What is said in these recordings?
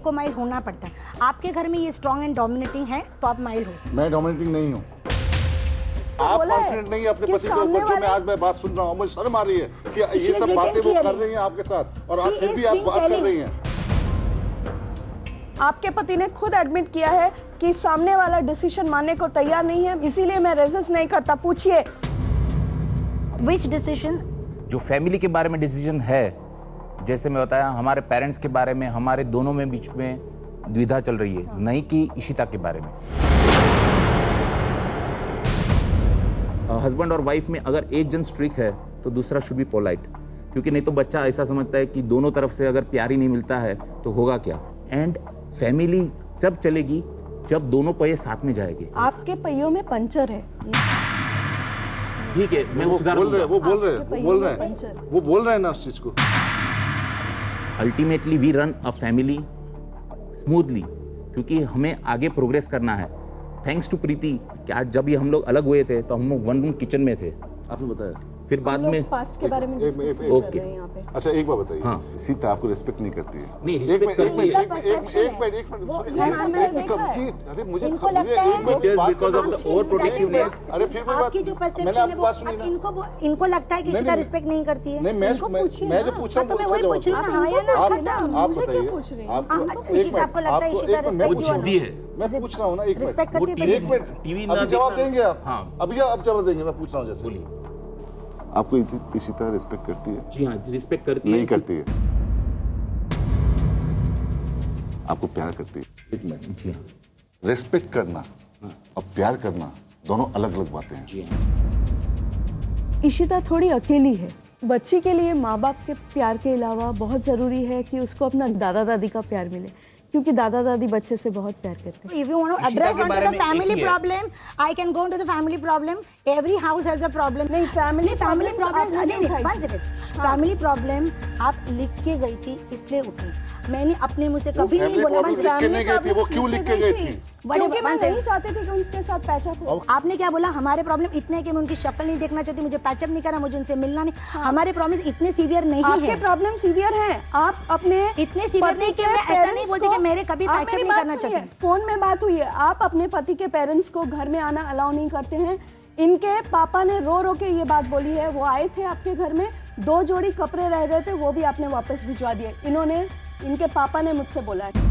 सबको माइल्ड होना पड़ता है। आपके घर में ये स्ट्रॉन्ग एंड डोमिनेटिंग है तो आप माइल्ड हो। मैं डोमिनेटिंग नहीं हूँ। आप कॉन्फिडेंट नहीं है अपने पति के ऊपर, जो मैं आज मैं बात सुन रहा हूँ, मुझे शर्म आ रही है कि ये सब बातें वो कर रही हैं आपके साथ, और आप फिर भी आप बात कर रही हैं। आपके पति ने खुद एडमिट किया है कि सामने वाला डिसीजन मानने को तैयार नहीं है, इसीलिए मैं रेजिस्ट नहीं करता। पूछिए विच डिसीजन? जो फैमिली के बारे में डिसीजन है, जैसे मैं बताया, हमारे पेरेंट्स के बारे में, हमारे दोनों में बीच में द्विधा चल रही है, नहीं कि इशिता के बारे में। हस्बैंड और वाइफ में अगर एक जन स्ट्रिक है तो दूसरा शुड बी पोलाइट, क्योंकि नहीं तो बच्चा ऐसा समझता है कि दोनों तरफ से अगर प्यार ही नहीं मिलता है तो होगा क्या। एंड फैमिली जब चलेगी जब दोनों पहिए साथ में जाएंगे। आपके पहियों में पंचर है। ठीक है, मैं वो बोल रहे हैं ना उस चीज को। Ultimately we run a family smoothly, क्योंकि हमें आगे प्रोग्रेस करना है। थैंक्स टू प्रीति कि आज जब ये हम लोग अलग हुए थे तो हम लोग वन रूम किचन में थे, आपने बताया। फिर बाद में पास्ट के बारे में डिस्कस कर ओके। रहे हैं यहाँ पे। अच्छा एक बात बताइए, हाँ। सीता आपको रिस्पेक्ट नहीं करती है? नहीं, एक रिस्पेक्ट मिनट करती है। अरे मुझे इनको लगता है because of the over protectiveness. अरे फिर आपकी जो परसेप्शन है वो इनको लगता है कि इशिता रिस्पेक्ट नहीं करती है। नहीं, मैं जो पूछ रहा हूँ तो मैं वही पूछ रही हूँ ना। हाँ या ना, खत्म। आप बताइए। आपको लगता है इशिता रिस्पेक्ट है। मैं पूछ रहा हूँ ना, एक रिस्पेक्ट करती है। एक मिनट, अभी जवाब देंगे आप? हाँ, अभी आप जवाब देंगे। मैं पूछ रहा हूँ, जैसे बोलिए, आपको इशिता रिस्पेक्ट करती है? जी हाँ, रिस्पेक्ट करती है। नहीं करती है? आपको प्यार करती है? एक मिनट, जी हाँ। रिस्पेक्ट करना और प्यार करना दोनों अलग अलग बातें हैं। जी हाँ। इशिता थोड़ी अकेली है। बच्ची के लिए माँ बाप के प्यार के अलावा बहुत जरूरी है कि उसको अपना दादा दादी का प्यार मिले, क्योंकि दादा दादी बच्चे से बहुत प्यार करते हैं। If you want to address onto the family problem, I can go into the family problem. Every house has a problem. नहीं, family problems नहीं, उठाई one second. Family problem आप लिख के गई थी इसलिए उठी। मैंने अपने मुंह से कभी नहीं बोला। लिख के नहीं गई थी, वो क्यों लिख के गई थी? क्योंकि मैं नहीं चाहती थी कि उनके साथ पैचअप हो। आपने क्या बोला? हमारे प्रॉब्लम इतने कि मैं उनकी शक्ल नहीं देखना चाहती, मुझे पैचअप नहीं करना, मुझे उनसे मिलना नहीं। हमारे प्रॉब्लम इतने सीवियर नहीं है। आपके प्रॉब्लम सीवियर हैं। आप अपने इतने सीवियर नहीं कि मैं ऐसा नहीं बोलती कि मेरे कभी पैचअप नहीं करना चाहती। फोन में बात हुई है, आप अपने पति के पेरेंट्स को घर में आना अलाउ नहीं करते हैं। इनके पापा ने रो रो के ये बात बोली है। वो आए थे आपके घर में, 2 जोड़ी कपड़े रह गए थे, वो भी आपने वापस भिजवा दिए। इनके पापा ने मुझसे बोला है।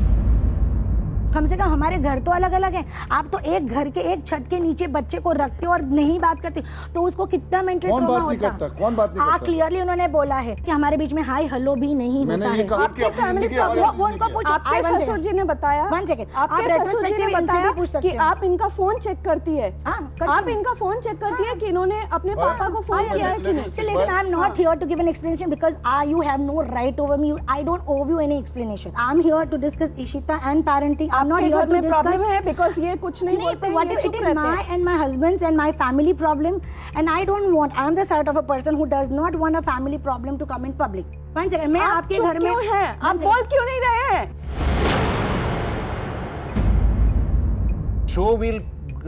कम से कम हमारे घर तो अलग अलग हैं। आप तो एक घर के एक छत के नीचे बच्चे को रखते हो और नहीं बात करते, तो उसको कितना मेंटल ट्रॉमा होता है। कौन बात नहीं करता? क्लियरली उन्होंने बोला है कि हमारे बीच में हाई हेलो भी नहीं होता है। आपके फैमिली वो उनको पूछो। आपके ससुर जी ने बताया, आपके ससुर जी ने बताया कि आप इनका फोन चेक करती है। आप इनका फोन चेक करती है कि इन्होंने अपने पापा को फोन किया है कि नहीं। Listen, I am not here to give an explanation because you have no right over me. I don't owe you any explanation. I am here to discuss Ishita and parenting. I am not here to discuss है because ये कुछ नहीं बोलते। What if it is my and my husband's and my family problem, and I don't want. I am the sort of a person who does not want a family problem to come in public. One second, मैं आपके घर में क्यों है? आप बोल क्यों नहीं रहे हैं? Show will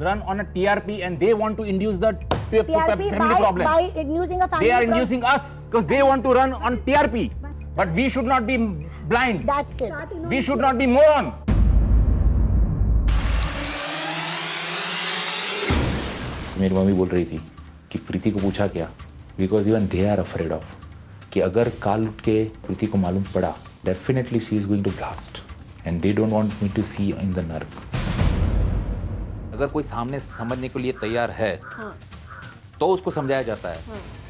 run on a TRP and they want to induce the TRP family problem. by inducing a family. They are inducing us because they want to run on TRP. But we should not be blind. That's it. We should not be moron. मेरी mummy बोल रही थी कि प्रीति को पूछा क्या, because even they are afraid of कि अगर काल उठ के प्रीति को मालूम पड़ा, definitely she is going to blast and they don't want me to see in the नर्क। अगर कोई सामने समझने के लिए तैयार है तो उसको समझाया जाता है,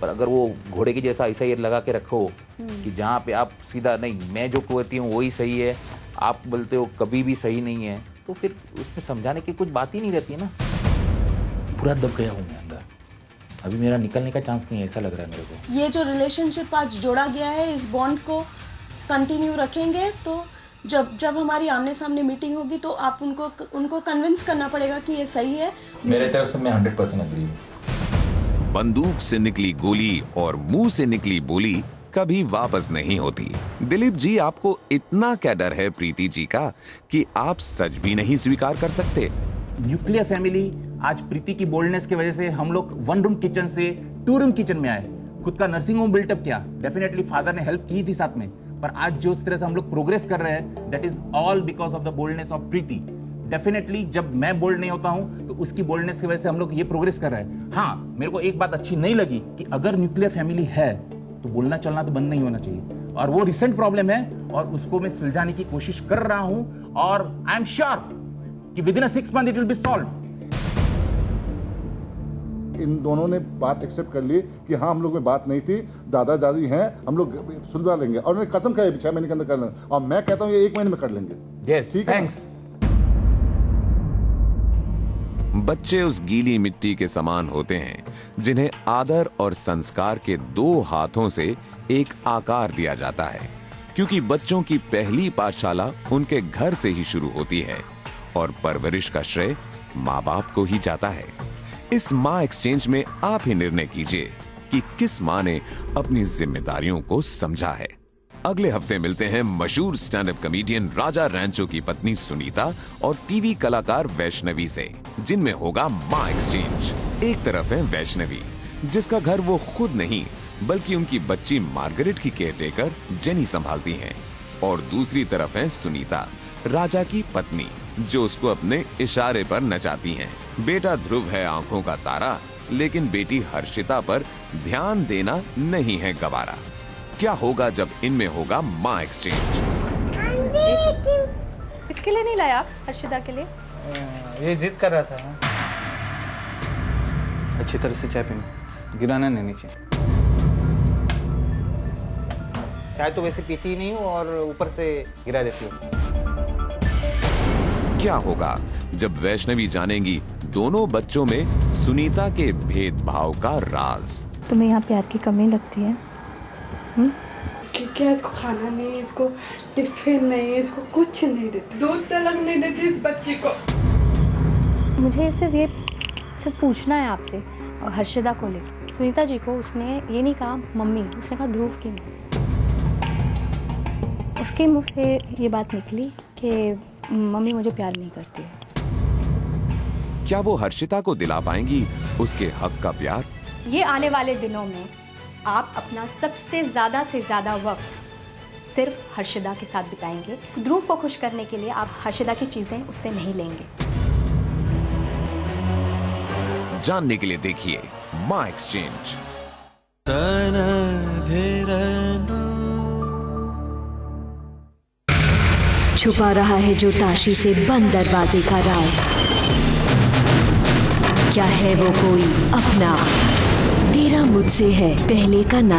पर अगर वो घोड़े की जैसा ऐसा ये लगा के रखो कि जहाँ पे आप सीधा नहीं, मैं जो कहती हूँ वही सही है, आप बोलते हो कभी भी सही नहीं है, तो फिर उसमें समझाने की कुछ बात ही नहीं रहती है ना। पूरा दब गया हूँ मैं अंदर, अभी मेरा निकलने का चांस नहीं है, ऐसा लग रहा है मेरे को। ये जो रिलेशनशिप आज जोड़ा गया है, इस बॉन्ड को कंटिन्यू रखेंगे तो जब हमारी आमने सामने मीटिंग होगी तो आप उनको कन्विंस करना पड़ेगा कि ये सही है। मेरे तरफ से मैं 100% एग्री हूँ। बंदूक से निकली गोली और मुंह से निकली बोली कभी वापस नहीं होती। दिलीप जी, आपको इतना क्या डर है प्रीति जी का कि आप सच भी नहीं स्वीकार कर सकते? न्यूक्लियर फैमिली, आज प्रीति की बोल्डनेस की वजह से हम लोग 1 रूम किचन से 2 रूम किचन में आए, खुद का नर्सिंग होम बिल्टअप किया। डेफिनेटली फादर ने हेल्प की थी साथ में, पर आज जो इस तरह से हम लोग प्रोग्रेस कर रहे हैं, that is all because of the boldness of Preeti. Definitely जब मैं बोल्ड नहीं होता हूं तो उसकी बोल्डनेस की वजह से हम लोग ये प्रोग्रेस कर रहे हैं। हाँ, मेरे को एक बात अच्छी नहीं लगी कि अगर न्यूक्लियर फैमिली है तो बोलना चलना तो बंद नहीं होना चाहिए, और वो रिसेंट प्रॉब्लम है और उसको मैं सुलझाने की कोशिश कर रहा हूं, और आई एम श्योर कि within 6 months it will be solved. इन दोनों ने बात एक्सेप्ट कर ली कि हाँ, हम लोग में बात नहीं थी, दादा दादी हैं, हम लोग सुलझा लेंगे, और उन्होंने कसम खाई 6 महीने के अंदर कर लेंगे, और मैं कहता हूँ ये 1 महीने में कर लेंगे। Yes, thanks. बच्चे उस गीली मिट्टी के समान होते हैं जिन्हें आदर और संस्कार के 2 हाथों से एक आकार दिया जाता है, क्योंकि बच्चों की पहली पाठशाला उनके घर से ही शुरू होती है और परवरिश का श्रेय माँ बाप को ही जाता है। इस माँ एक्सचेंज में आप ही निर्णय कीजिए कि किस माँ ने अपनी जिम्मेदारियों को समझा है। अगले हफ्ते मिलते हैं मशहूर स्टैंड अप कॉमेडियन राजा रैंचो की पत्नी सुनीता और टीवी कलाकार वैष्णवी से, जिनमें होगा माँ एक्सचेंज। एक तरफ है वैष्णवी, जिसका घर वो खुद नहीं बल्कि उनकी बच्ची मार्गरेट की केयरटेकर जेनी संभालती हैं, और दूसरी तरफ है सुनीता, राजा की पत्नी, जो उसको अपने इशारे पर नचाती हैं। बेटा ध्रुव है आंखों का तारा, लेकिन बेटी हर्षिता पर ध्यान देना नहीं है गवारा। क्या होगा जब इनमें होगा माँ एक्सचेंज? इसके लिए नहीं लाया, हर्षिता के लिए? ये जिद कर रहा था। अच्छी तरह से चाय पीना, गिराना नहीं नीचे। चाय तो वैसे पीती ही नहीं हूँ और ऊपर से गिरा देती हूँ। क्या होगा जब वैष्णवी जानेंगी दोनों बच्चों में सुनीता के भेदभाव का राज? तुम्हें यहाँ प्यार की कमी लगती है? क्योंकि इसको खाना नहीं, इसको टिफिन नहीं, इसको कुछ नहीं देती, दूध तक नहीं देती इस बच्ची को। मुझे सिर्फ पूछना है आपसे, और हर्षिता को लेकर। सुनीता जी को उसने ये नहीं कहा मम्मी, उसने कहा ध्रुव की माँ। उसके मुंह से ये बात निकली कि मम्मी मुझे प्यार नहीं करती है। क्या वो हर्षिता को दिला पाएंगी उसके हक का प्यार? ये आने वाले दिनों में आप अपना सबसे ज्यादा से ज्यादा वक्त सिर्फ हर्षिता के साथ बिताएंगे। ध्रुव को खुश करने के लिए आप हर्षिता की चीजें उससे नहीं लेंगे। जानने के लिए देखिए माँ एक्सचेंज। छुपा रहा है जो ताशी से बंद दरवाजे का राज। क्या है वो कोई अपना? तेरा मुझसे है पहले का नाता।